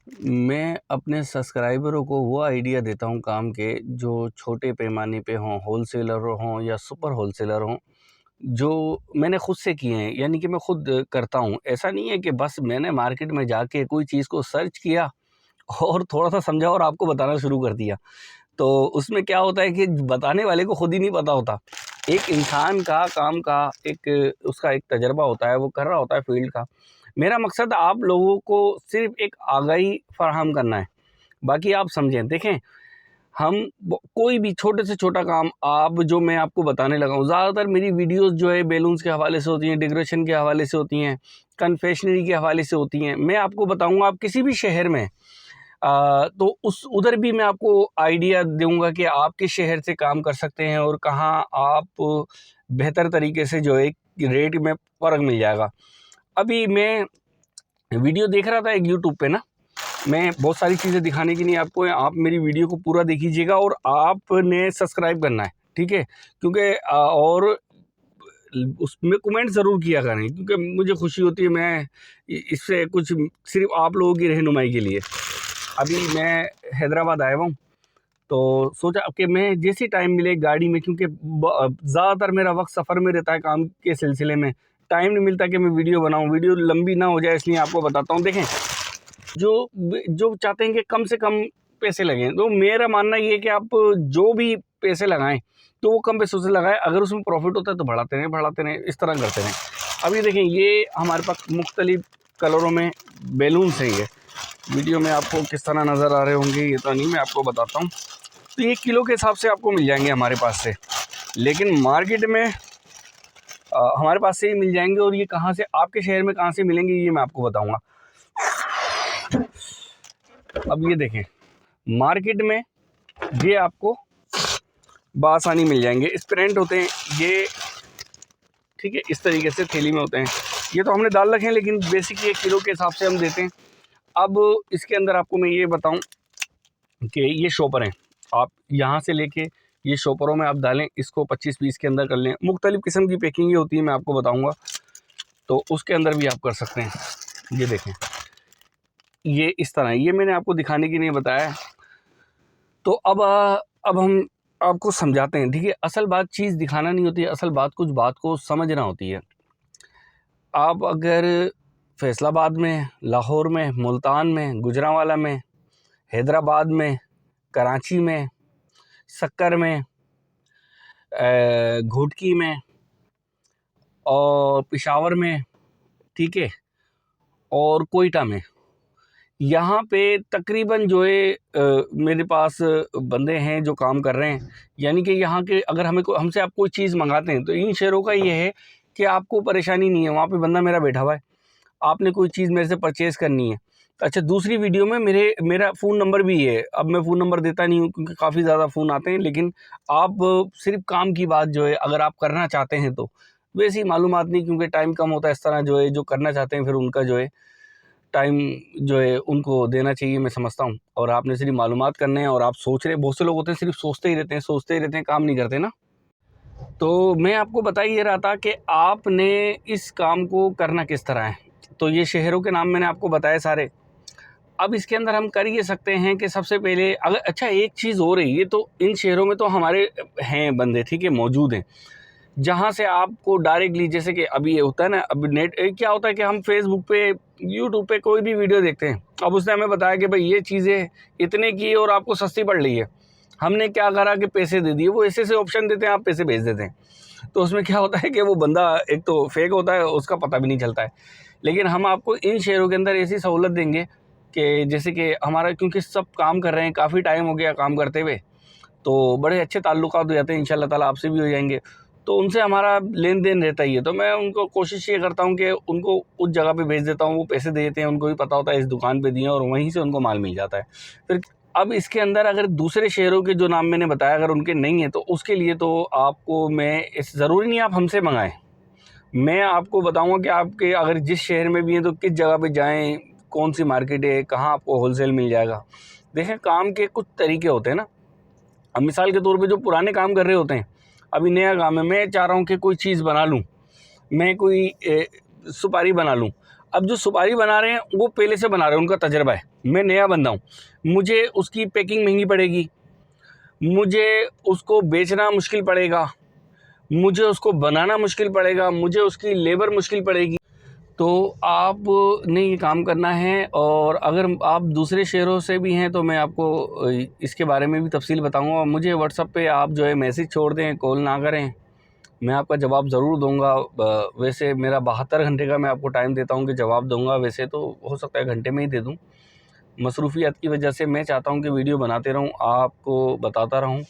मैं अपने सब्सक्राइबरों को वो आइडिया देता हूँ काम के, जो छोटे पैमाने पे हों, होलसेलर हों या सुपर होलसेलर हों, जो मैंने खुद से किए हैं, यानी कि मैं खुद करता हूँ। ऐसा नहीं है कि बस मैंने मार्केट में जाके कोई चीज़ को सर्च किया और थोड़ा-सा समझा और आपको बताना शुरू कर दिया। तो उसमें क्या होता है कि बताने वाले को खुद ही नहीं पता होता। एक इंसान का काम का उसका एक तजुर्बा होता है, वो कर रहा होता है फ़ील्ड का। मेरा मकसद आप लोगों को सिर्फ़ एक आगाही फ़राहम करना है, बाकी आप समझें। देखें, हम कोई भी छोटे से छोटा काम आप जो मैं आपको बताने लगा हूँ, ज़्यादातर मेरी वीडियोस जो है बैलून्स के हवाले से होती हैं, डेकोरेशन के हवाले से होती हैं, कन्फेक्शनरी के हवाले से होती हैं। मैं आपको बताऊँगा, आप किसी भी शहर में तो उस उधर भी मैं आपको आइडिया दूँगा कि आप किस शहर से काम कर सकते हैं और कहाँ आप बेहतर तरीके से जो है रेट में फ़र्क मिल जाएगा। अभी मैं वीडियो देख रहा था एक यूट्यूब पे ना, मैं बहुत सारी चीज़ें दिखाने की नहीं आपको, आप मेरी वीडियो को पूरा देखिएगा और आपने सब्सक्राइब करना है, ठीक है? क्योंकि और उसमें कमेंट ज़रूर किया करें, क्योंकि मुझे खुशी होती है, मैं इससे कुछ सिर्फ़ आप लोगों की रहनुमाई के लिए। अभी मैं हैदराबाद आया हुआ हूँ, तो सोचा कि मैं जैसे टाइम मिले गाड़ी में, क्योंकि ज़्यादातर मेरा वक्त सफ़र में रहता है काम के सिलसिले में, टाइम नहीं मिलता कि मैं वीडियो बनाऊँ, वीडियो लंबी ना हो जाए, इसलिए आपको बताता हूँ। देखें, जो चाहते हैं कि कम से कम पैसे लगें, तो मेरा मानना ये है कि आप जो भी पैसे लगाएं तो वो कम पैसों से लगाएं। अगर उसमें प्रॉफिट होता है तो बढ़ाते रहें, इस तरह करते रहें। अभी देखें, ये हमारे पास मुख्तलिफ कलरों में बैलून्स हैं। ये वीडियो में आपको किस तरह नज़र आ रहे होंगे ये तो नहीं, मैं आपको बताता हूँ। तो ये किलो के हिसाब से आपको मिल जाएंगे हमारे पास से, लेकिन मार्केट में हमारे पास से ही मिल जाएंगे। और ये कहाँ से, आपके शहर में कहाँ से मिलेंगे, ये मैं आपको बताऊँगा। अब ये देखें, मार्केट में ये आपको बआसानी मिल जाएंगे। इस प्रिंट होते हैं ये, ठीक है, इस तरीके से थैली में होते हैं। ये तो हमने डाल रखे हैं, लेकिन बेसिक ये किलो के हिसाब से हम देते हैं। अब इसके अंदर आपको मैं ये बताऊं कि ये शॉपर हैं, आप यहाँ से लेके ये शॉपरों में आप डालें, इसको 25 पीस के अंदर कर लें। मुख्तलिफ़ किस्म की पैकिंग ये होती है, मैं आपको बताऊँगा, तो उसके अंदर भी आप कर सकते हैं। ये देखें, ये इस तरह, ये मैंने आपको दिखाने के लिए बताया। तो अब हम आपको समझाते हैं, ठीक है? असल बात चीज़ दिखाना नहीं होती है, असल बात कुछ बात को समझना होती है। आप अगर फैसलाबाद में, लाहौर में, मुल्तान में, गुजरांवाला में, हैदराबाद में, कराची में, सक्कर में, घोटकी में और पेशावर में, ठीक है, और कोयटा में, यहाँ पे तकरीबन जो है मेरे पास बंदे हैं जो काम कर रहे हैं। यानी कि यहाँ के अगर हमसे आप कोई चीज़ मंगाते हैं तो इन शहरों का ये है कि आपको परेशानी नहीं है, वहाँ पे बंदा मेरा बैठा हुआ है, आपने कोई चीज़ मेरे से परचेज़ करनी है। अच्छा, दूसरी वीडियो में मेरा फ़ोन नंबर भी है। अब मैं फ़ोन नंबर देता नहीं हूँ क्योंकि काफ़ी ज़्यादा फ़ोन आते हैं, लेकिन आप सिर्फ़ काम की बात जो है अगर आप करना चाहते हैं तो वैसी मालूमात नहीं, क्योंकि टाइम कम होता है, इस तरह जो है जो करना चाहते हैं फिर उनका जो है टाइम जो है उनको देना चाहिए, मैं समझता हूँ। और आपने सिर्फ मालूमात करने हैं और आप सोच रहे, बहुत से लोग होते हैं सिर्फ सोचते ही रहते हैं, काम नहीं करते ना। तो मैं आपको बता ये रहा था कि आपने इस काम को करना किस तरह है। तो ये शहरों के नाम मैंने आपको बताए सारे। अब इसके अंदर हम कर ये सकते हैं कि सबसे पहले अगर, अच्छा एक चीज़ हो रही है, तो इन शहरों में तो हमारे हैं बंदे, ठीक है, मौजूद हैं, जहाँ से आपको डायरेक्टली, जैसे कि अभी ये होता है ना, अब नेट क्या होता है कि हम फेसबुक पे, यूट्यूब पे कोई भी वीडियो देखते हैं। अब उसने हमें बताया कि भाई ये चीज़ें इतने की और आपको सस्ती पड़ रही है। हमने क्या करा कि पैसे दे दिए, वो ऐसे ऐसे ऑप्शन देते हैं, आप पैसे भेज देते हैं। तो उसमें क्या होता है कि वो बंदा एक तो फेक होता है, उसका पता भी नहीं चलता है। लेकिन हम आपको इन शहरों के अंदर ऐसी सहूलत देंगे कि जैसे कि हमारा, क्योंकि सब काम कर रहे हैं, काफ़ी टाइम हो गया काम करते हुए, तो बड़े अच्छे ताल्लुकात हो जाते हैं, इंशाल्लाह ताला आपसे भी हो जाएंगे। तो उनसे हमारा लेन देन रहता ही है। तो मैं उनको कोशिश ये करता हूँ कि उनको उस जगह पे भेज देता हूँ, वो पैसे दे देते हैं, उनको भी पता होता है इस दुकान पे दिए, और वहीं से उनको माल मिल जाता है। फिर अब इसके अंदर अगर दूसरे शहरों के जो नाम मैंने बताया अगर उनके नहीं है, तो उसके लिए तो आपको मैं, इस ज़रूरी नहीं आप हमसे मंगाएं, मैं आपको बताऊँगा कि आपके अगर जिस शहर में भी हैं तो किस जगह पे जाएँ, कौन सी मार्केट है, कहाँ आपको होलसेल मिल जाएगा। देखें, काम के कुछ तरीके होते हैं ना। अब मिसाल के तौर पे जो पुराने काम कर रहे होते हैं, अभी नया काम है, मैं चाह रहा हूँ कि कोई चीज़ बना लूँ, मैं कोई सुपारी बना लूँ। अब जो सुपारी बना रहे हैं वो पहले से बना रहे हैं, उनका तजर्बा है, मैं नया बंदा हूँ, मुझे उसकी पैकिंग महंगी पड़ेगी, मुझे उसको बेचना मुश्किल पड़ेगा, मुझे उसको बनाना मुश्किल पड़ेगा, मुझे उसकी लेबर मुश्किल पड़ेगी। तो आपने ये काम करना है। और अगर आप दूसरे शहरों से भी हैं तो मैं आपको इसके बारे में भी तफसील बताऊंगा। मुझे व्हाट्सएप पे आप जो है मैसेज छोड़ दें, कॉल ना करें, मैं आपका जवाब ज़रूर दूंगा। वैसे मेरा 72 घंटे का मैं आपको टाइम देता हूं कि जवाब दूंगा, वैसे तो हो सकता है घंटे में ही दे दूं। मसरूफ़ियत की वजह से मैं चाहता हूं कि वीडियो बनाते रहूं, आपको बताता रहूं।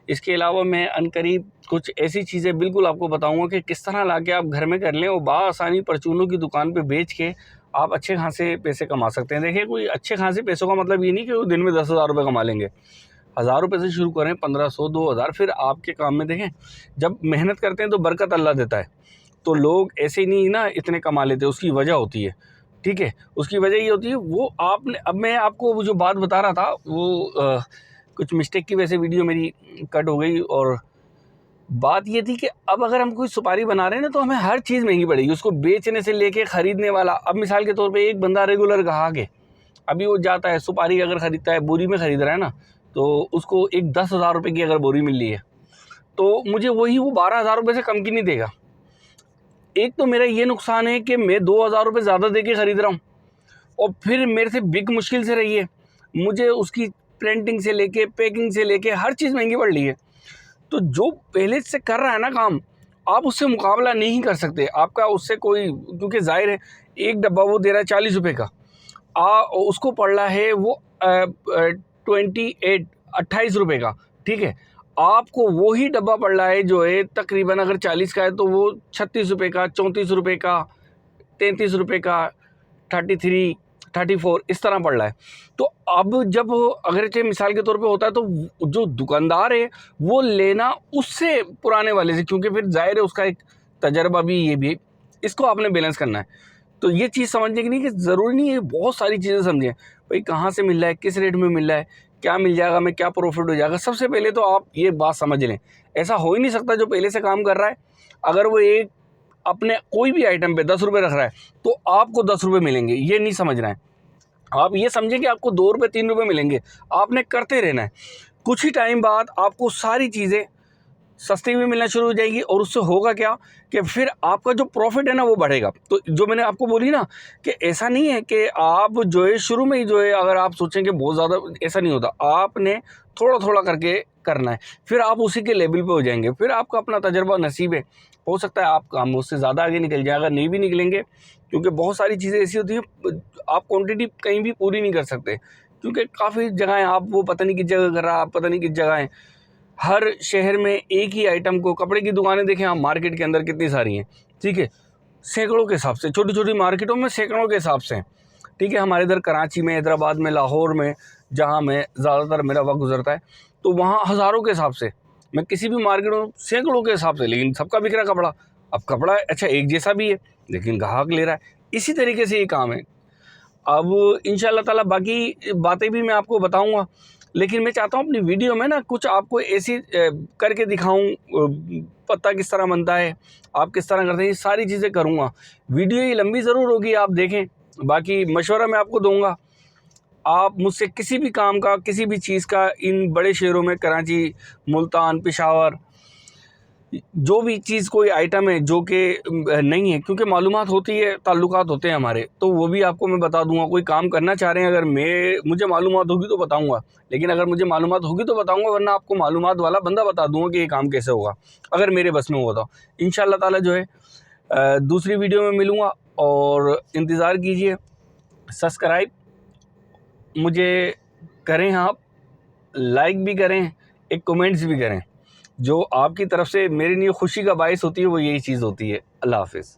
इसके अलावा मैं अनकरीब कुछ ऐसी चीज़ें बिल्कुल आपको बताऊंगा कि किस तरह लाके आप घर में कर लें और बाआसानी परचूनों की दुकान पे बेच के आप अच्छे खासे पैसे कमा सकते हैं। देखिए, कोई अच्छे खासे पैसों का मतलब ये नहीं कि वो दिन में 10,000 रुपये कमा लेंगे। 1,000 रुपये से शुरू करें, 1500, 2,000, फिर आपके काम में देखें। जब मेहनत करते हैं तो बरकत अल्लाह देता है। तो लोग ऐसे नहीं ना इतने कमा लेते, उसकी वजह होती है, ठीक है। उसकी वजह ये होती है, वो आपने, अब मैं आपको वो जो बात बता रहा था वो कुछ मिस्टेक की वजह से वीडियो मेरी कट हो गई। और बात ये थी कि अब अगर हम कोई सुपारी बना रहे हैं ना तो हमें हर चीज़ महंगी पड़ेगी, उसको बेचने से लेके ख़रीदने वाला। अब मिसाल के तौर पे एक बंदा रेगुलर ग्राहक है, अभी वो जाता है सुपारी अगर ख़रीदता है, बोरी में ख़रीद रहा है ना, तो उसको एक 10,000 रुपये की अगर बोरी मिल रही है तो मुझे वही वो 12,000 रुपये से कम की नहीं देगा। एक तो मेरा ये नुकसान है कि मैं 2,000 रुपये ज़्यादा दे के ख़रीद रहा हूँ और फिर मेरे से बिक मुश्किल से रही है, मुझे उसकी प्रिंटिंग से लेके पैकिंग से लेके हर चीज़ महंगी पड़ रही है। तो जो पहले से कर रहा है ना काम, आप उससे मुकाबला नहीं कर सकते, आपका उससे कोई, क्योंकि जाहिर है एक डब्बा वो दे रहा है 40 रुपये का, उसको पड़ रहा है वो 28 रुपये का, ठीक है। आपको वही डब्बा पड़ रहा है जो है तकरीबन अगर 40 का है तो वो 36 रुपये का, 34 रुपये का, 33 रुपये का, 33, 34 इस तरह पड़ रहा है। तो अब जब अगर चाहे मिसाल के तौर पे होता है तो जो दुकानदार है वो लेना उससे पुराने वाले से, क्योंकि फिर जाहिर है उसका एक तजर्बा भी, ये भी, इसको आपने बैलेंस करना है। तो ये चीज़ समझने की नहीं कि ज़रूरी नहीं है, बहुत सारी चीज़ें समझें भाई, कहाँ से मिल रहा है, किस रेट में मिल रहा है, क्या मिल जाएगा, मैं क्या प्रॉफिट हो जाएगा। सबसे पहले तो आप ये बात समझ लें, ऐसा हो ही नहीं सकता जो पहले से काम कर रहा है अगर वो एक अपने कोई भी आइटम पे 10 रुपये रख रहा है तो आपको 10 रुपये मिलेंगे, ये नहीं समझना है। आप ये समझें कि आपको 2 रुपये 3 रुपये मिलेंगे, आपने करते रहना है। कुछ ही टाइम बाद आपको सारी चीज़ें सस्ती भी मिलना शुरू हो जाएगी और उससे होगा क्या कि फिर आपका जो प्रॉफिट है ना वो बढ़ेगा। तो जो मैंने आपको बोली ना कि ऐसा नहीं है कि आप जो है शुरू में ही जो है अगर आप सोचें कि बहुत ज़्यादा, ऐसा नहीं होता। आपने थोड़ा थोड़ा करके करना है, फिर आप उसी के लेवल पे हो जाएंगे। फिर आपका अपना तजर्बा नसीब है, हो सकता है आप काम उससे ज़्यादा आगे निकल जाए। अगर नहीं भी निकलेंगे, क्योंकि बहुत सारी चीज़ें ऐसी होती हैं आप क्वांटिटी कहीं भी पूरी नहीं कर सकते, क्योंकि काफ़ी जगह हैं, आप वो पता नहीं किस जगह कर रहा है, आप पता नहीं किस जगह हैं। हर शहर में एक ही आइटम को, कपड़े की दुकानें देखें आप मार्केट के अंदर कितनी सारी हैं, ठीक है, सैकड़ों के हिसाब से, छोटी छोटी मार्केटों में सैकड़ों के हिसाब से, ठीक है। हमारे इधर कराची में, हैदराबाद में, लाहौर में, जहाँ मैं ज़्यादातर मेरा वक्त गुजरता है, तो वहाँ हज़ारों के हिसाब से, मैं किसी भी मार्केट में सैकड़ों के हिसाब से, लेकिन सबका बिक रहा कपड़ा। अब कपड़ा अच्छा एक जैसा भी है लेकिन ग्राहक ले रहा है, इसी तरीके से ये काम है। अब इंशाल्लाह ताला बाकी बातें भी मैं आपको बताऊंगा, लेकिन मैं चाहता हूँ अपनी वीडियो में ना कुछ आपको ऐसी करके दिखाऊं, पत्ता किस तरह बनता है, आप किस तरह करते हैं, ये सारी चीज़ें करूँगा। वीडियो ये लंबी ज़रूर होगी, आप देखें, बाकी मशवरा मैं आपको दूंगा। आप मुझसे किसी भी काम का, किसी भी चीज़ का, इन बड़े शहरों में कराची, मुल्तान, पेशावर, जो भी चीज़ कोई आइटम है जो कि नहीं है, क्योंकि मालूमात होती है, ताल्लुकात होते हैं हमारे, तो वो भी आपको मैं बता दूंगा। कोई काम करना चाह रहे हैं, अगर मुझे मालूमात होगी तो बताऊंगा, लेकिन अगर मुझे मालूमात होगी तो बताऊंगा, वरना आपको मालूमात वाला बंदा बता दूंगा कि ये काम कैसे होगा, अगर मेरे बस में होगा तो। इंशाल्लाह ताला जो है दूसरी वीडियो में मिलूँगा, और इंतज़ार कीजिए। सब्सक्राइब मुझे करें, आप लाइक भी करें, एक कमेंट्स भी करें। जो आपकी तरफ से मेरे लिए खुशी का बायस होती है वो यही चीज़ होती है। अल्लाह हाफ़िज़।